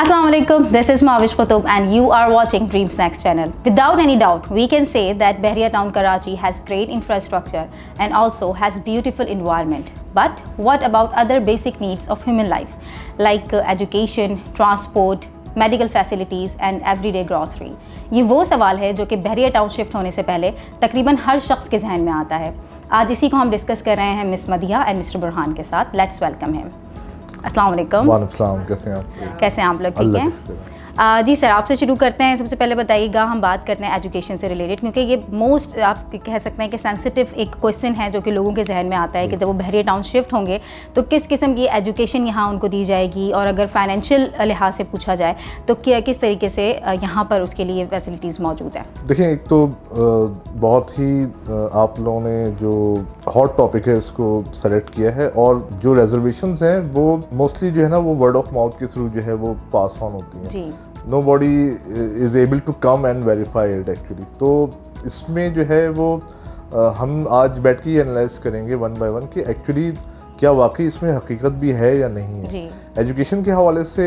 Assalamu alaikum, this is Mavish Qutub and you are watching Dream Snacks channel. Without any doubt, we can say that Bahria town Karachi has great infrastructure and also has beautiful environment. But what about other basic needs of human life like education, transport, medical facilities and everyday grocery? ये वो सवाल है जो कि बहरिया town shift होने से पहले तकरीबन हर शख्स के जहन में आता है। आज इसी को हम डिस्कस कर रहे हैं मिस मदिया एंड मिस्टर बुरहान के साथ। Let's welcome him. अस्सलाम वालेकुम। वालेकुम सलाम, कैसे हैं आप? कैसे हैं आप लोग? ठीक हैं जी सर, आपसे शुरू करते हैं। सबसे पहले बताइएगा, हम बात करते हैं एजुकेशन से रिलेटेड, क्योंकि ये मोस्ट आप कह सकते हैं कि सेंसिटिव एक क्वेश्चन है जो कि लोगों के जहन में आता है कि जब वो बहरिया टाउन शिफ्ट होंगे तो किस किस्म की एजुकेशन यहाँ उनको दी जाएगी, और अगर फाइनेंशियल लिहाज से पूछा जाए तो क्या किस तरीके से यहाँ पर उसके लिए फैसिलिटीज़ मौजूद है? देखिए, एक तो बहुत ही आप लोगों ने जो हॉट टॉपिक है इसको सेलेक्ट किया है, और जो रिजर्वेशंस हैं वो मोस्टली जो है ना वो वर्ड ऑफ माउथ के थ्रू जो है वो पास ऑन होती हैं जी। Nobody is able to come and verify it actually। तो इसमें जो है वो हम आज बैठ के एनालाइज करेंगे वन बाय वन कि एक्चुअली क्या वाकई इसमें हकीकत भी है या नहीं है। एजुकेशन के हवाले से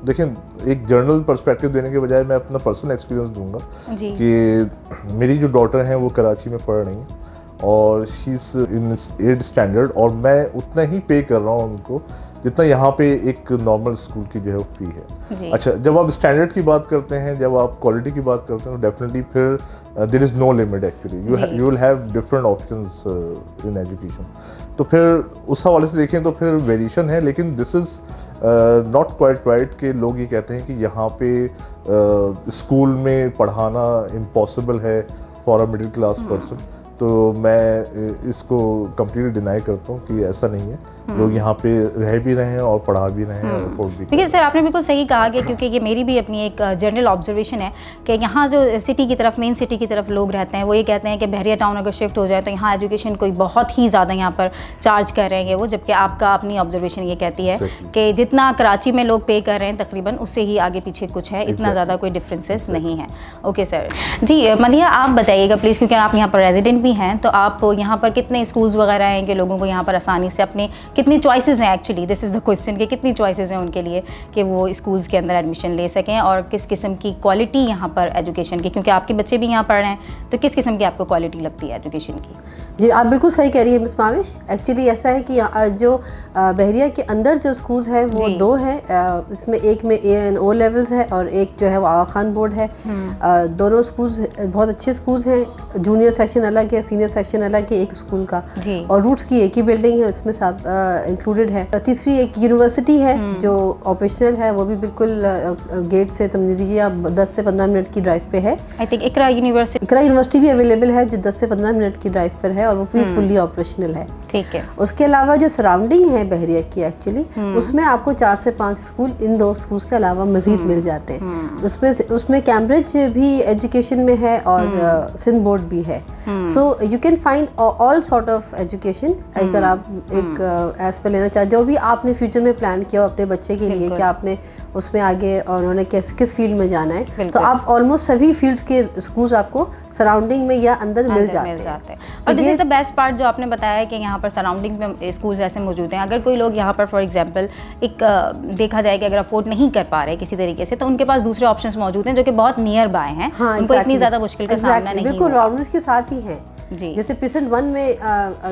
देखें, एक जर्नल पर्सपेक्टिव देने के बजाय मैं अपना पर्सनल एक्सपीरियंस दूंगा कि मेरी जो डॉटर हैं वो कराची में पढ़ रही हैं और she is in 8th standard, और मैं उतना ही पे कर रहा हूँ उनको जितना यहाँ पे एक नॉर्मल स्कूल की जो है फी है। अच्छा, जब आप स्टैंडर्ड की बात करते हैं, जब आप क्वालिटी की बात करते हैं, तो डेफिनेटली फिर there is no limit actually. You will have different options in education. तो फिर उस हवाले से देखें तो फिर वेरिएशन है, लेकिन this is not quite right कि लोग ये कहते हैं कि यहाँ पे स्कूल में पढ़ाना इम्पॉसिबल है for a middle class person. तो मैं इसको कम्प्लीटली डिनाई करता हूँ कि ऐसा नहीं है। लोग यहाँ पे रह भी रहे हैं और पढ़ा भी रहे हैं और रिपोर्ट भी। देखिए सर, आपने बिल्कुल सही कहा कि क्योंकि ये मेरी भी अपनी एक जनरल ऑब्जर्वेशन है कि यहाँ जो सिटी की तरफ, मेन सिटी की तरफ लोग रहते हैं, वो ये कहते हैं कि बहरिया टाउन अगर शिफ्ट हो जाए तो यहाँ एजुकेशन कोई बहुत ही ज़्यादा यहाँ पर चार्ज कर रहे हैं वो, जबकि आपका अपनी ऑब्जर्वेशन ये कहती है कि जितना कराची में लोग पे कर रहे हैं तकरीबन उससे ही आगे पीछे कुछ है, इतना ज़्यादा कोई डिफरेंसेस नहीं है। ओके सर जी। मदिया, आप बताइएगा प्लीज़, क्योंकि आप यहाँ पर रेजिडेंट भी हैं, तो आप यहाँ पर कितने स्कूल्स वगैरह हैं कि लोगों को यहाँ पर आसानी से अपने कितनी चॉइसेस हैं, actually this is the question, कि कितनी चॉइसेस हैं उनके लिए कि वो स्कूल्स के अंदर एडमिशन ले सकें, और किस किस्म की क्वालिटी यहाँ पर एजुकेशन की, क्योंकि आपके बच्चे भी यहाँ पढ़ रहे हैं, तो किस किस्म की आपको क्वालिटी लगती है एजुकेशन की? जी, आप बिल्कुल सही कह रही है मिस माविश। एक्चुअली ऐसा है कि जो बहरिया के अंदर जो स्कूल्स हैं वो दो हैं। इसमें एक में A&O लेवल्स है और एक जो है वो आगा खान बोर्ड है। दोनों स्कूल्स बहुत अच्छे स्कूल्स हैं। जूनियर सेक्शन अलग है, सीनियर सेक्शन अलग है एक स्कूल का, और रूट्स की एक ही बिल्डिंग है, उसमें सब इंक्लूडेड है। तीसरी एक यूनिवर्सिटी है जो ऑपरेशनल है, वो भी बिल्कुल गेट से समझ लीजिए आप 10 से 15 मिनट की ड्राइव पे है। आई थिंक इकरा यूनिवर्सिटी भी अवेलेबल है जो 10 से 15 मिनट की ड्राइव पर है, और वो भी फुल्ली ऑपरेशनल है। ठीक है। उसके अलावा जो सराउंडिंग है बहरिया की एक्चुअली, उसमें आपको 4 से 5 स्कूल इन 2 स्कूल्स के अलावा मजीद मिल जाते हैं। उसमें कैम्ब्रिज भी एजुकेशन में है और सिंध बोर्ड भी है। So you can find all sort of education. अगर आप एक एज पे लेना चाहते, जो भी आपने फ्यूचर में प्लान किया हो अपने बच्चे के लिए कि आपने उसमें आगे और उन्होंने किस फील्ड में जाना है, तो आप ऑलमोस्ट सभी फील्ड्स के स्कूल्स आपको सराउंडिंग में या अंदर मिल जाते हैं। और this is the best part जो आपने बताया है कि यहाँ पर सराउंडिंग्स में स्कूल्स ऐसे मौजूद हैं। अगर कोई लोग यहाँ पर फॉर एग्जांपल एक देखा जाए कि अगर अफोर्ड नहीं कर पा रहे किसी तरीके से, तो उनके पास दूसरे ऑप्शंस मौजूद हैं जो कि बहुत नियर बाय हैं। उनको इतनी ज़्यादा मुश्किल का सामना नहीं, बिल्कुल राउंडर्स के साथ ही हैं। जैसे प्रेजेंट 1 में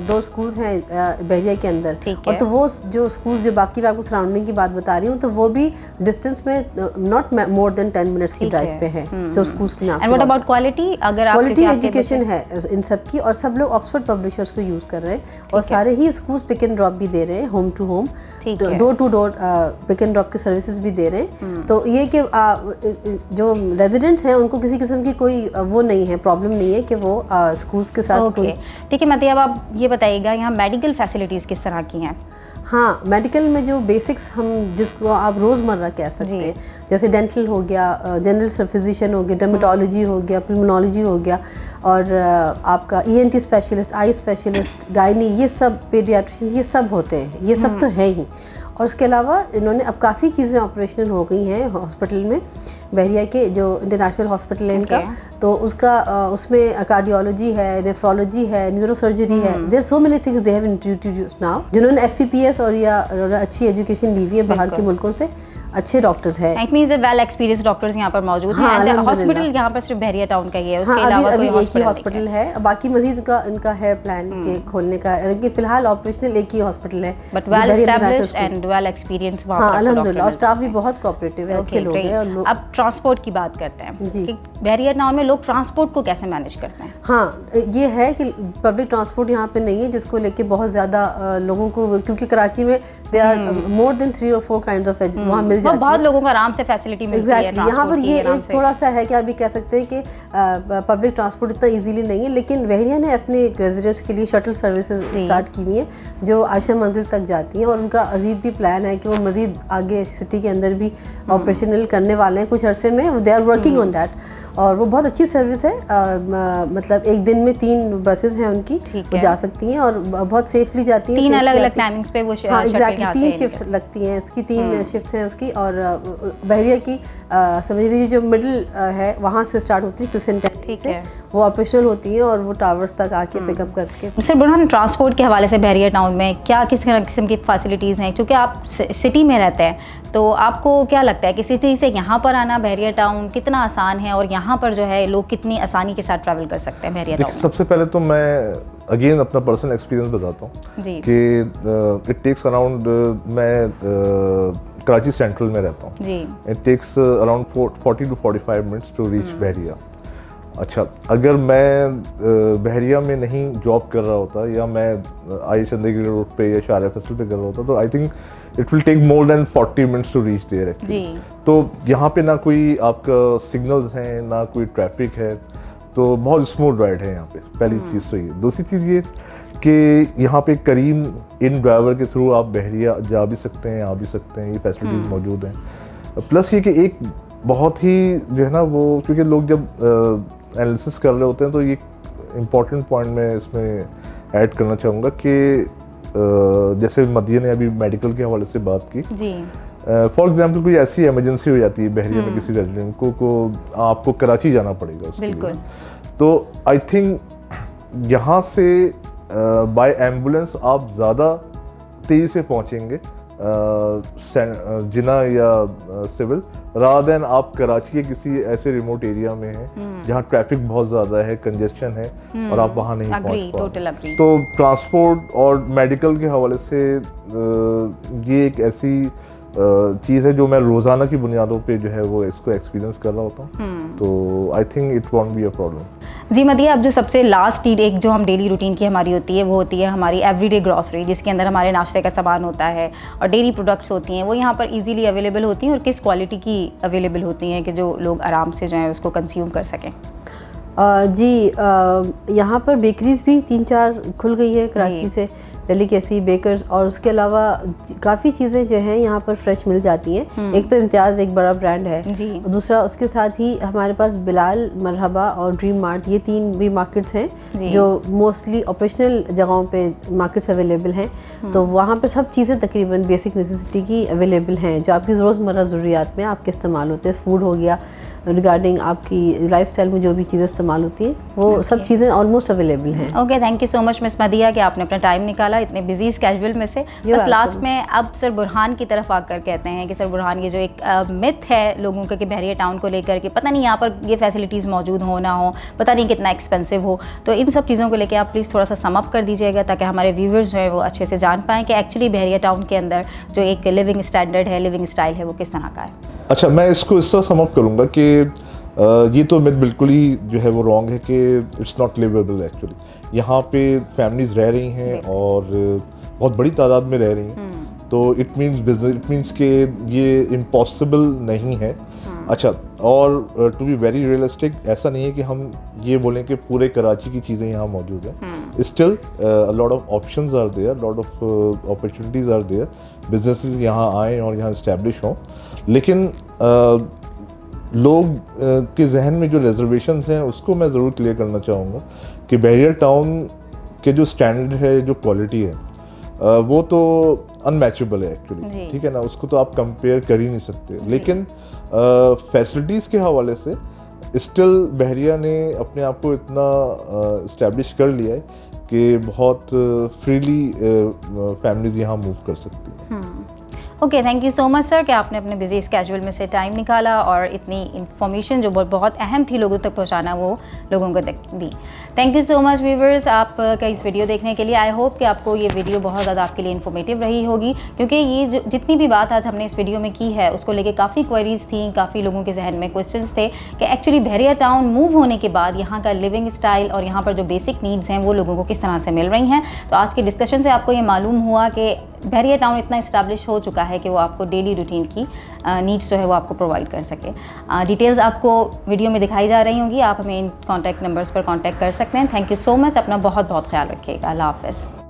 2 स्कूल्स हैं बहरिया के अंदर, और तो वो जो स्कूल्स जो बाकी मैं आपको सराउंडिंग की बात बता रही हूँ, तो वो भी डिस्टेंस में नॉट मोर देन 10 मिनट्स की ड्राइव पे है जो स्कूल्स की नाम। And what about quality? अगर क्वालिटी एजुकेशन है इन सब की, और सब लोग ऑक्सफोर्ड पब्लिशर्स को यूज़ कर रहे हैं, और सारे ही स्कूल्स पिक एंड ड्रॉप भी दे रहे हैं, home to home, door to door pick and drop की सर्विसेज भी दे रहे हैं। तो ये कि जो रेजिडेंट्स हैं उनको किसी किस्म की कोई वो नहीं है, प्रॉब्लम नहीं है कि वो स्कूल्स के साथ। ठीक है मतिया, अब आप ये बताइएगा यहाँ मेडिकल फैसिलिटीज़ किस तरह की हैं? हाँ, मेडिकल में जो बेसिक्स हम जिसको आप रोज़मर्रा कह सकते हैं, जैसे डेंटल हो गया, जनरल फिजिशियन हो गया, डर्मेटोलॉजी हो गया, पल्मोनोलॉजी हो गया, और आपका ENT specialist, eye specialist, gynae, ये सब पीडियाट्रिशियन, ये सब होते हैं, ये सब तो है ही। और उसके अलावा इन्होंने अब काफ़ी चीज़ें ऑपरेशनल हो गई हैं हॉस्पिटल में। बहरिया के जो इंटरनेशनल हॉस्पिटल है इनका, तो उसका उसमें कार्डियोलॉजी है, नेफ्रोलॉजी है, न्यूरोसर्जरी है, there so many things they have introduced now. जिन्होंने FCPS और या अच्छी एजुकेशन ली हुई है बाहर के मुल्कों से, अच्छे डॉक्टर्स हैं। It means well experience doctors यहाँ पर मौजूद हैं। एंड हॉस्पिटल यहाँ पर सिर्फ बहरिया टाउन का ही है, उसके अलावा अभी कोई एक ही हॉस्पिटल है, बाकी मजीद का इनका है प्लान के खोलने का, लेकिन फिलहाल ऑपरेशनल एक ही हॉस्पिटल है, but well established and well experience वहाँ पर। अल्हम्दुलिल्लाह, और स्टाफ भी बहुत कोऑपरेटिव है, अच्छे लोग हैं। और अब ट्रांसपोर्ट की बात करते हैं कि बहरिया टाउन में लोग ट्रांसपोर्ट को कैसे मैनेज करते हैं? हाँ, ये है कि पब्लिक ट्रांसपोर्ट यहाँ पे नहीं है, जिसको लेके बहुत ज़्यादा लोगों को, क्योंकि कराची में दे आर मोर देन 3 और 4 काइंड्स ऑफ वहाँ मिल जाती है, बहुत लोगों को आराम से फैसिलिटी मिलती है। एग्जैक्टली, यहाँ पर ये एक थोड़ा सा है कि अभी कह सकते हैं कि पब्लिक ट्रांसपोर्ट इतना इजीली नहीं है, लेकिन बहरिया ने अपने रेजिडेंट्स के लिए शटल सर्विसेज स्टार्ट की हुई हैं जो आयशा मंजिल तक जाती हैं, और उनका अजीब भी प्लान है कि वो मज़ीद आगे सिटी के अंदर भी ऑपरेशनल करने वाले हैं कुछ अरसे में। They are working on that, और वो बहुत अच्छी सर्विस है। मतलब एक दिन में 3 बसेस हैं उनकी, वो जा सकती हैं और बहुत सेफली जाती हैं। 3 अलग-अलग टाइमिंग्स पे वो हाँ एग्जैक्टली 3 शिफ्ट्स लगती हैं उसकी, 3 शिफ्ट्स हैं उसकी। और बहरिया की समझ लीजिए जो मिडिल है वहाँ से स्टार्ट होती है क्रिसेंट से, वो ऑपरेशनल होती हैं और वो टावर्स तक आके पिकअप करके। सर बुरहान, ट्रांसपोर्ट के हवाले से बहरिया टाउन में क्या किस किस्म की फैसिलिटीज़ हैं? क्योंकि आप सिटी में रहते हैं, तो आपको क्या लगता है कि सिटी से यहाँ पर आना बहरिया टाउन कितना आसान है, और यहाँ पर जो है लोग कितनी आसानी के साथ ट्रैवल कर सकते हैं बहरिया टाउन में? सबसे पहले तो मैं अगेन अपना पर्सनल एक्सपीरियंस बताता हूँ कि इट टेक्स अराउंड, मैं कराची सेंट्रल में रहता हूँ जी, it takes around 40 to 45 minutes to reach Bahria. अच्छा, अगर मैं बहरिया में नहीं जॉब कर रहा होता, या मैं आई चंदेगढ़ रोड पे या शारिया फैसल पे कर रहा होता, तो I think it will take more than 40 minutes to reach there actually. तो यहाँ पे ना कोई आपका सिग्नल्स हैं, ना कोई ट्रैफिक है, तो बहुत स्मूथ राइड है यहाँ पे। पहली चीज़ तो ये। दूसरी चीज़ ये कि यहाँ पे करीम इन ड्राइवर के थ्रू आप बहरिया जा भी सकते हैं, आ भी सकते हैं, ये फैसिलिटीज़ मौजूद हैं। प्लस ये कि एक बहुत ही जो है ना वो, क्योंकि लोग जब एनालिसिस कर रहे होते हैं, तो ये इम्पॉर्टेंट पॉइंट मैं इसमें ऐड करना चाहूँगा कि जैसे मदिया ने अभी मेडिकल के हवाले से बात की जी, फॉर एग्जांपल कोई ऐसी इमरजेंसी हो जाती है बहरिया में किसी रेजिडेंट को आपको कराची जाना पड़ेगा उसके लिए, तो आई थिंक यहाँ से बाय एम्बुलेंस आप ज़्यादा तेज़ी से पहुँचेंगे जिना या सिविल, रादर देन आप कराची के किसी ऐसे रिमोट एरिया में हैं जहाँ ट्रैफिक बहुत ज़्यादा है, कंजेशन है, और आप वहाँ नहीं पहुँच पा रहे। तो ट्रांसपोर्ट और मेडिकल के हवाले से ये एक ऐसी चीज़ है जो मैं रोज़ाना की बुनियादों पे जो है वो इसको एक्सपीरियंस कर रहा होता हूँ, तो I think it won't be a problem. जी मदिया, अब जो सबसे लास्ट नीड एक जो हम डेली रूटीन की हमारी होती है, वो होती है हमारी एवरीडे ग्रॉसरी, जिसके अंदर हमारे नाश्ते का सामान होता है और डेयरी प्रोडक्ट्स होती हैं, वो यहाँ पर इजीली अवेलेबल होती हैं, और किस क्वालिटी की अवेलेबल होती हैं कि जो लोग आराम से जो है उसको कंज्यूम कर सकें? जी, यहाँ पर बेकरीज भी 3-4 खुल गई है कराची से, डेलिकेसी बेकर्स, और उसके अलावा काफ़ी चीज़ें जो हैं यहाँ पर फ्रेश मिल जाती हैं। एक तो इम्तियाज़ एक बड़ा ब्रांड है, दूसरा उसके साथ ही हमारे पास बिलाल, मरहबा और ड्रीम मार्ट, ये 3 भी मार्केट्स हैं जो मोस्टली ऑपरेशनल जगहों पे मार्केट्स अवेलेबल हैं। तो वहाँ पर सब चीज़ें तकरीबन बेसिक नेसेसिटी की अवेलेबल हैं जो आपकी रोज़मर्रा ज़रूरियात में आपके इस्तेमाल होते हैं। फूड हो गया, रिगार्डिंग आपकी लाइफस्टाइल में जो भी चीज़ें इस्तेमाल होती हैं, वो सब चीज़ें ऑलमोस्ट अवेलेबल हैं। Okay, thank you so much miss Madiya कि आपने अपना टाइम निकाला इतने बिजी स्केड्यूल में से। बस लास्ट में अब सर बुरहान की तरफ आकर कहते हैं कि सर बुरहान, ये जो एक मिथ है लोगों का कि बहरिया टाउन को लेकर के पता नहीं यहाँ पर ये फैसिलिटीज़ मौजूद हो ना हो, पता नहीं कितना एक्सपेंसिव हो, तो इन सब चीज़ों को लेकर आप प्लीज़ थोड़ा सा सम अप कर दीजिएगा ताकि हमारे व्यूवर्स जो है वो अच्छे से जान पाएँ कि एक्चुअली बहरिया टाउन के अंदर जो एक लिविंग स्टैंडर्ड है, लिविंग स्टाइल है, वो किस तरह का है। अच्छा, मैं इसको इस तरह सम अप करूँगा कि ये तो मिथ बिल्कुल ही जो है वो रॉन्ग है कि इट्स नॉट लिवेबल। एक्चुअली यहाँ पे फैमिलीज़ रह रही हैं और बहुत बड़ी तादाद में रह रही हैं, तो it means business, it means कि ये इम्पॉसिबल नहीं है। अच्छा, और टू बी वेरी रियलिस्टिक, ऐसा नहीं है कि हम ये बोलें कि पूरे कराची की चीज़ें यहाँ मौजूद हैं। Still lot of options are there, lot of opportunities are there, businesses यहाँ आएँ और यहाँ इस्टेब्लिश हों, लेकिन लोग के जहन में जो रिजर्वेशंस हैं उसको मैं ज़रूर क्लियर करना चाहूँगा कि बहरिया टाउन के जो स्टैंडर्ड है, जो क्वालिटी है, वो तो अनमैचेबल है एक्चुअली, ठीक है ना, उसको तो आप कंपेयर कर ही नहीं सकते। लेकिन फैसिलिटीज़ के हवाले से स्टिल बहरिया ने अपने आप को इतना इस्टेब्लिश कर लिया है कि बहुत फ्रीली फैमिलीज़ यहाँ मूव कर सकती हैं। Okay, thank you so much sir कि आपने अपने बिजी स्केड्यूल में से टाइम निकाला और इतनी इन्फॉर्मेशन जो बहुत अहम थी लोगों तक पहुंचाना वो लोगों को दी। Thank you so much viewers आपका इस वीडियो देखने के लिए। आई होप कि आपको ये वीडियो बहुत ज़्यादा आपके लिए इन्फॉर्मेटिव रही होगी, क्योंकि ये जो जितनी भी बात आज हमने इस वीडियो में की है उसको लेके काफ़ी क्वेरीज थी, काफ़ी लोगों के जहन में क्वेश्चंस थे कि एक्चुअली बहरिया टाउन मूव होने के बाद यहाँ का लिविंग स्टाइल और यहाँ पर जो बेसिक नीड्स हैं वो लोगों को किस तरह से मिल रही हैं। तो आज की डिस्कशन से आपको ये मालूम हुआ कि बहरिया टाउन इतना इस्टेब्लिश हो चुका है कि वो आपको डेली रूटीन की नीड्स जो है वो आपको प्रोवाइड कर सके। डिटेल्स आपको वीडियो में दिखाई जा रही होंगी, आप हमें इन कॉन्टैक्ट नंबर्स पर कॉन्टैक्ट कर सकते हैं। थैंक यू सो मच, अपना बहुत बहुत ख्याल रखिएगा। अल्लाह हाफ़िज़।